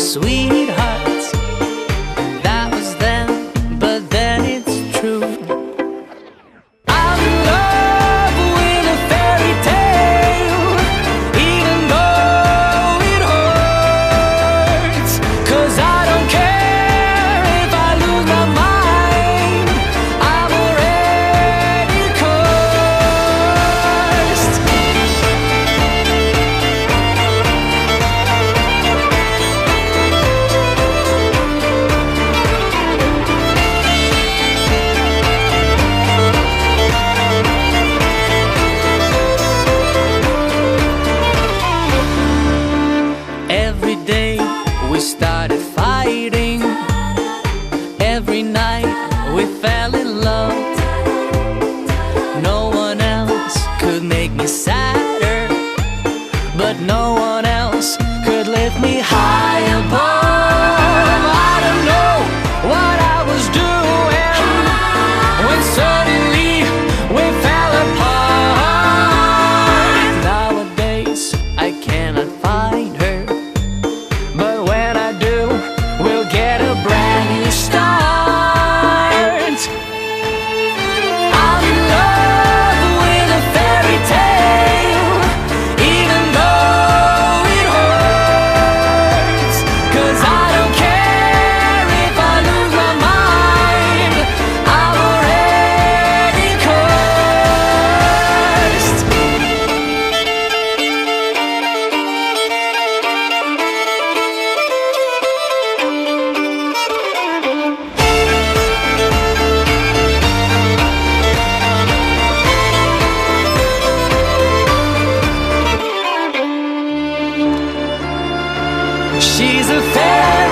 sweethearts. That was then, but then it's true. I'm in love with a fairy tale, even though it hurts. 'Cause I don't care if I lose my mind, I'm already cursed. Every day we started fighting. Every night we fell in love. No one else could make me sadder, but no one else could lift me high above. I don't know what I was doing when suddenly we fell apart. Nowadays I cannot find her, but when I do, we'll get a brand new start. I'm in love with a fairy tale, even though it hurts. 'Cause I don't care if I lose my mind, I'm already cursed. She's a fairy